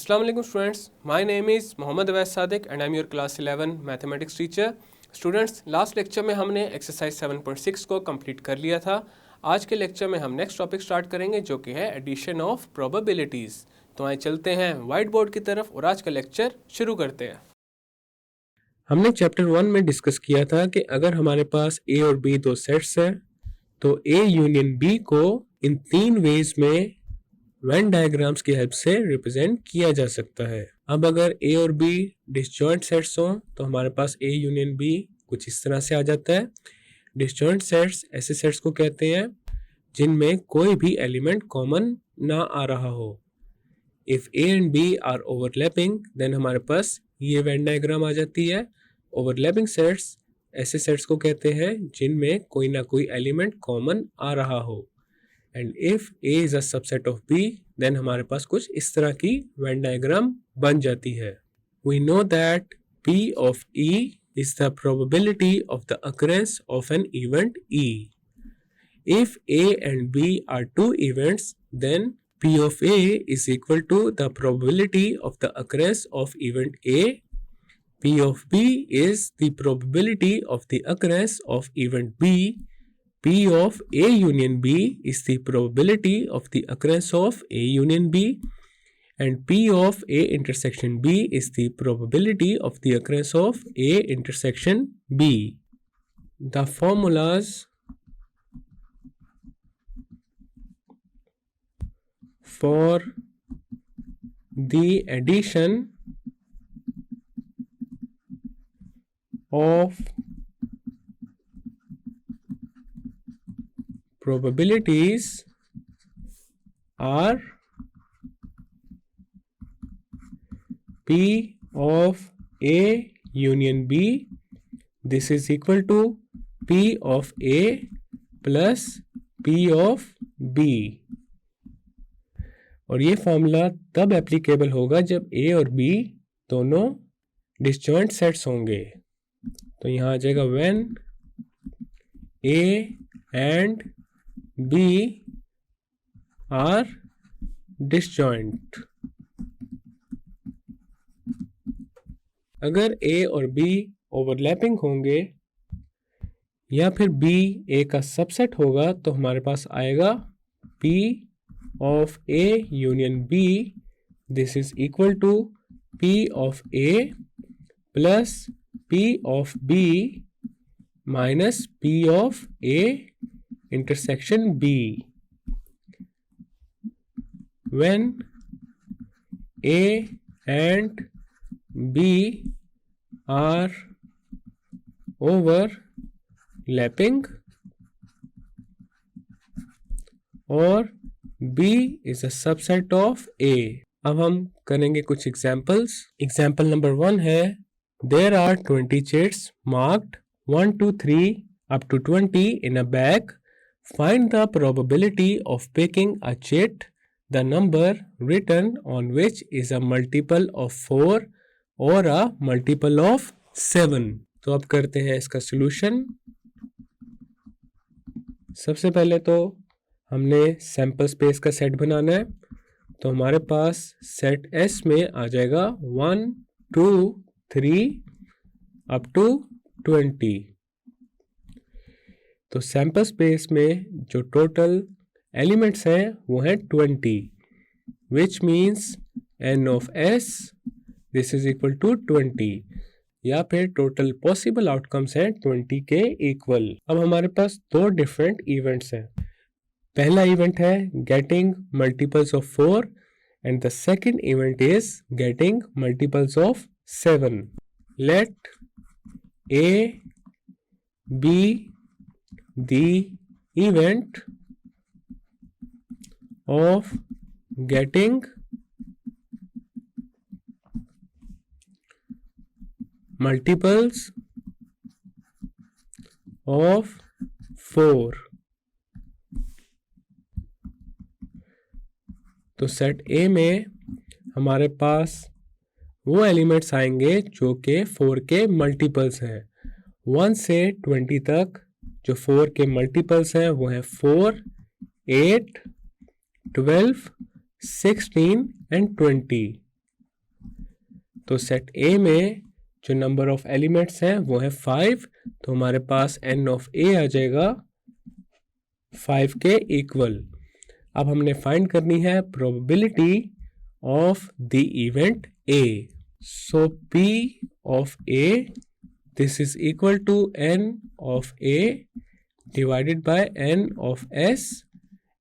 Assalamu alaikum students, my name is Mohammad Awais Sadiq and I am your class 11 mathematics teacher. Students, last lecture में हमने exercise 7.6 को complete कर लिया था. आज के लेक्चर में हम नेक्स्ट टॉपिक स्टार्ट करेंगे जो कि है एडिशन ऑफ प्रोबेबिलिटीज़. तो आइए चलते हैं वाइट बोर्ड की तरफ और आज का लेक्चर शुरू करते हैं. हमने चैप्टर 1 में डिस्कस किया था कि अगर हमारे पास ए और बी दो सेट्स हैं तो ए यूनियन बी को इन तीन वेज में वेन डायग्राम्स की हेल्प से रिप्रेजेंट किया जा सकता है. अब अगर ए और बी डिसजॉइंट सेट्स हों तो हमारे पास ए यूनियन बी कुछ इस तरह से आ जाता है. डिसजॉइंट सेट्स ऐसे सेट्स को कहते हैं जिनमें कोई भी एलिमेंट कॉमन ना आ रहा हो. If A and B are overlapping then हमारे पास ये वेन डायग्राम आ जाती है. ओवरलैपिंग सेट्स ऐसे सेट्स को कहते हैं जिनमें कोई ना कोई एलिमेंट कॉमन आ रहा हो. And if A is a subset of B then हमारे पास कुछ इस तरह की वेन डायग्राम बन जाती है. We know that P of E is the probability of the occurrence of an event E. If A and B are two events then P of A is equal to the probability of the occurrence of event A. P of B is the probability of the occurrence of event B. P of A union B is the probability of the occurrence of A union B. And P of A intersection B is the probability of the occurrence of A intersection B. The formulas for the addition of probabilities are P of A union B. This is equal to P of A plus P of B. और ये formula तब applicable होगा जब ए और B दोनों disjoint sets होंगे. तो यहाँ आ जाएगा when A and B are disjoint. अगर ए और बी ओवरलैपिंग होंगे या फिर बी ए का सबसेट होगा तो हमारे पास आएगा P of A union B. This is equal to P of A plus P of B minus P of A intersection B. When A and B are overlapping or B is a subset of A. अब हम करेंगे कुछ examples. Example number 1 है There are 20 chits marked 1 to 3 up to 20 in a bag. Find the probability of picking a chit. The number written on which is a multiple of 4 or a multiple of 7. तो अब करते हैं इसका solution. सबसे पहले तो हमने sample space का सेट बनाना है. तो हमारे पास सेट एस में आ जाएगा 1 2 3 अप टू 20. तो सैंपल स्पेस में जो टोटल एलिमेंट्स हैं वो हैं 20, which means n of S this is equal to 20, या फिर टोटल पॉसिबल आउटकम्स हैं 20 के इक्वल. अब हमारे पास दो डिफरेंट इवेंट्स हैं. पहला इवेंट है getting multiples of 4 and the second event is getting multiples of 7. Let A be the event of getting multiples of 4. तो सेट ए में हमारे पास वो एलिमेंट्स आएंगे जो कि 4 के मल्टीपल्स हैं. 1 से 20 तक जो 4 के मल्टीपल्स हैं वो हैं 4, 8, 12, 16 एंड 20. तो सेट ए में जो नंबर ऑफ एलिमेंट्स हैं वो है 5, तो हमारे पास n ऑफ a आ जाएगा 5 के इक्वल। अब हमने फाइंड करनी है probability of the event a। So p of a this is equal to n of a divided by n of s,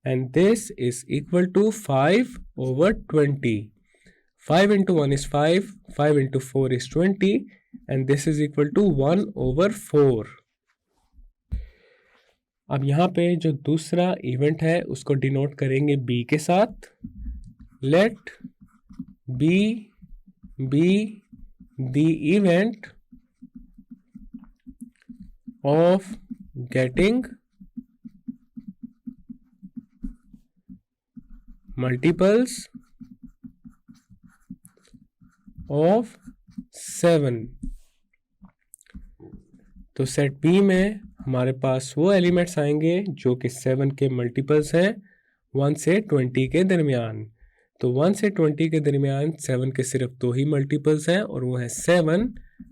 and this is equal to 5 over 20. 5 into 1 is 5, 5 into 4 is 20, and this is equal to 1 over 4. अब यहाँ पे जो दूसरा event है उसको denote करेंगे b के साथ। Let b be the event of getting multiples of 7। तो सेट B में हमारे पास वो एलिमेंट्स आएंगे जो कि 7 के मल्टीपल्स हैं 1 से 20 के दरमियान। तो 1 से 20 के दरमियान 7 के सिर्फ 2 ही मल्टीपल्स हैं और वो है 7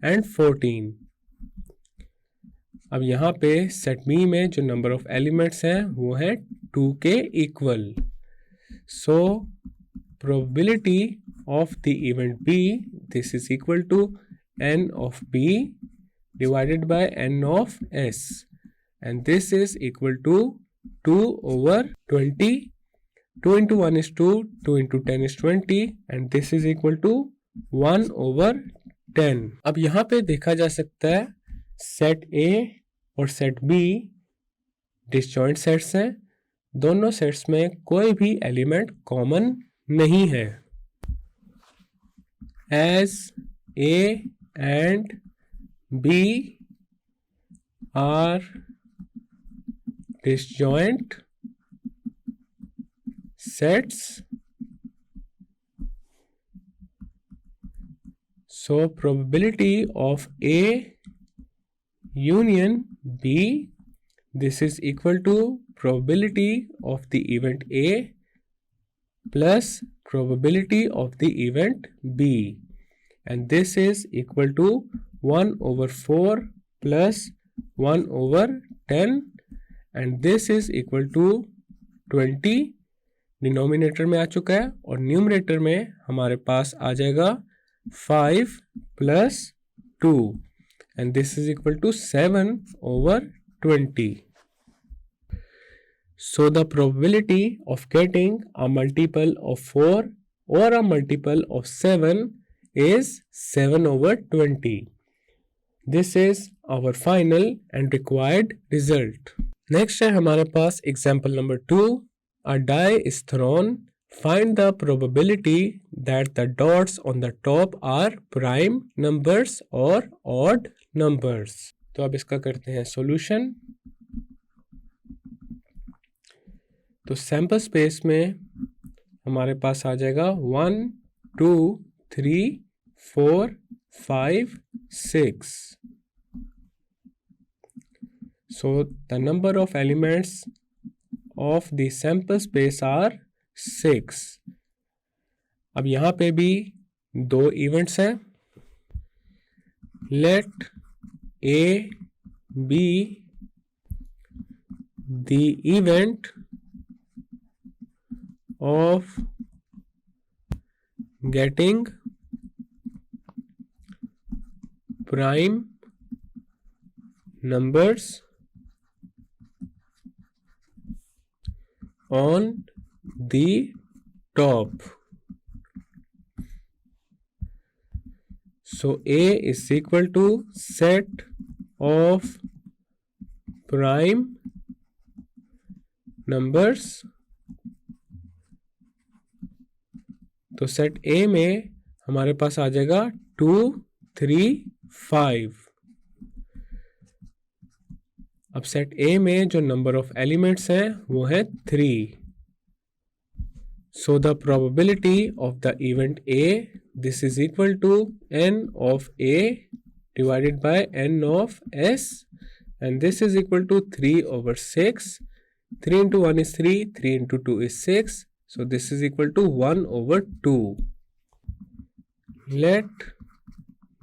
and 14। अब यहाँ पे सेट B में जो नंबर ऑफ एलिमेंट्स हैं वो है 2 के equal. So probability of the event B this is equal to n of B divided by n of S, and this is equal to 2 over 20. 2 into 1 is 2, 2 into 10 is 20, and this is equal to 1 over 10. अब यहाँ पे देखा जा सकता है set A और set B disjoint sets हैं। दोनों सेट्स में कोई भी एलिमेंट कॉमन नहीं है। As A and B are disjoint sets, so probability of A union B this is equal to probability of the event A plus probability of the event B, and this is equal to 1 over 4 plus 1 over 10, and this is equal to 20 denominator में आ चुका है और numerator में हमारे पास आ जाएगा 5 plus 2, and this is equal to 7 over 20. So the probability of getting a multiple of 4 or a multiple of 7 is 7 over 20. This is our final and required result. Next है हमारे पास example number 2. A die is thrown. Find the probability that the dots on the top are prime numbers or odd numbers. तो अब इसका करते हैं solution. तो sample space में हमारे पास आ जाएगा 1 2 3 4 5 6. So the number of elements of the sample space are 6. अब यहाँ पे भी 2 इवेंट्स हैं. Let A be the event of getting prime numbers on the top. So A is equal to set of prime numbers. तो set A में हमारे पास आ जाएगा 2 3 5. अब सेट A में जो नंबर ऑफ एलिमेंट्स हैं वो है 3. So the probability of the event A this is equal to n of A divided by n of S, and this is equal to 3 over 6. 3 into 1 is 3, 3 into 2 is 6, so this is equal to 1 over 2. Let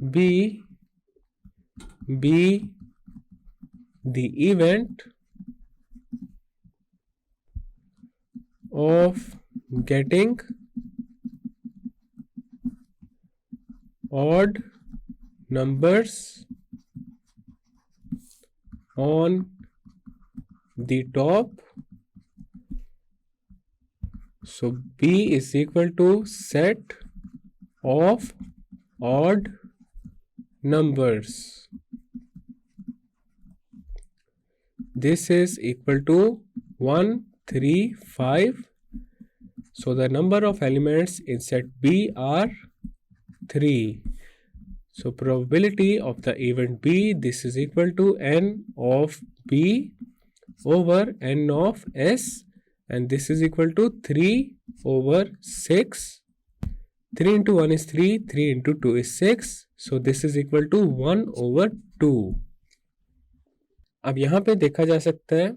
B be the event of getting odd numbers on the top. So B is equal to set of odd numbers. This is equal to 1, 3, 5. So the number of elements in set B are 3. So probability of the event B, this is equal to n of B over n of S, and this is equal to 3 over 6. 3 into 1 is 3, 3 into 2 is 6. So this is equal to 1 over 2. अब यहाँ पे देखा जा सकता है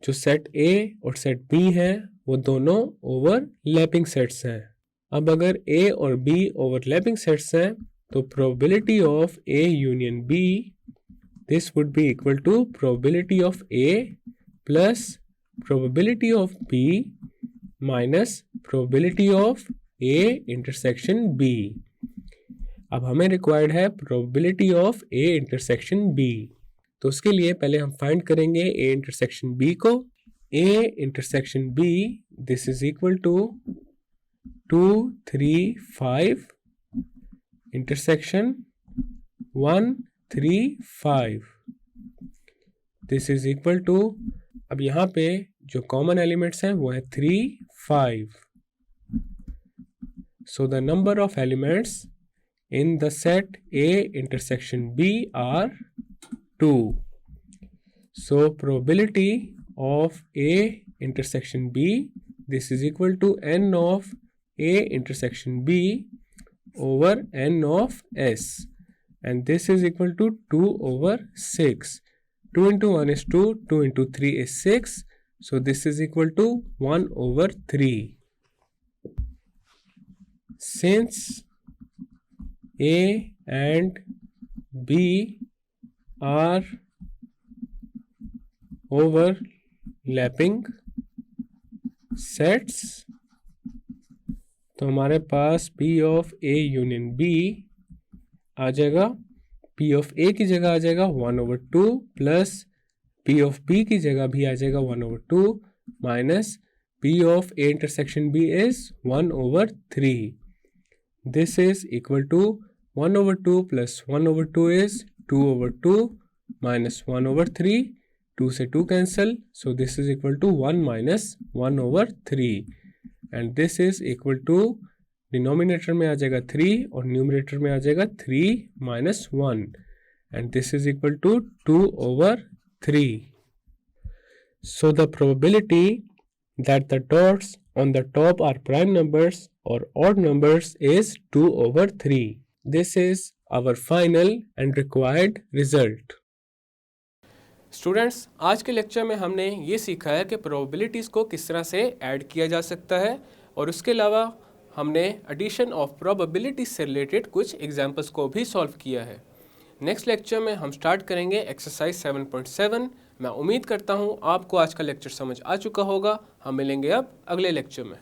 जो set A और set B है वो दोनों ओवरलैपिंग सेट्स हैं। अब अगर A और B ओवरलैपिंग सेट्स हैं तो probability of A union B, this would be equal to probability of A plus probability of B minus probability of A intersection B. अब हमें रिक्वायर्ड है probability of A intersection B, तो उसके लिए पहले हम फाइंड करेंगे A intersection B को। A intersection B, this is equal to 2, 3, 5 intersection 1, 3, 5. This is equal to, अब यहाँ पे जो कॉमन एलिमेंट्स हैं वो है 3, 5. So the number of elements in the set A intersection B are 2. So probability of A intersection B, this is equal to n of A intersection B over n of S, and this is equal to 2 over 6. 2 into 1 is 2, 2 into 3 is 6, so this is equal to 1 over 3. Since A and B are overlapping sets, तो हमारे पास P of A union B आ जाएगा, P of A की जगह आ जाएगा 1 over 2 plus P of B की जगह भी आ जाएगा 1 over 2 minus P of A intersection B is 1 over 3. This is equal to 1 over 2 plus 1 over 2 is 2 over 2 minus 1 over 3. 2 से 2 cancel, so this is equal to 1 minus 1 over 3, and this is equal to denominator में आ जाएगा 3 और numerator में आ जाएगा 3 minus 1, and this is equal to 2 over 3. So the probability that the dots on the top are prime numbers or odd numbers is 2 over 3. This is our final and required result. Students, आज के lecture में हमने ये सीखा है कि probabilities को किस तरह से ऐड किया जा सकता है, और उसके अलावा हमने एडिशन ऑफ प्रोबेबिलिटीज से रिलेटेड कुछ एग्जांपल्स को भी सॉल्व किया है। नेक्स्ट लेक्चर में हम स्टार्ट करेंगे एक्सरसाइज 7.7। मैं उम्मीद करता हूँ आपको आज का लेक्चर समझ आ चुका होगा। हम मिलेंगे अब अगले लेक्चर में।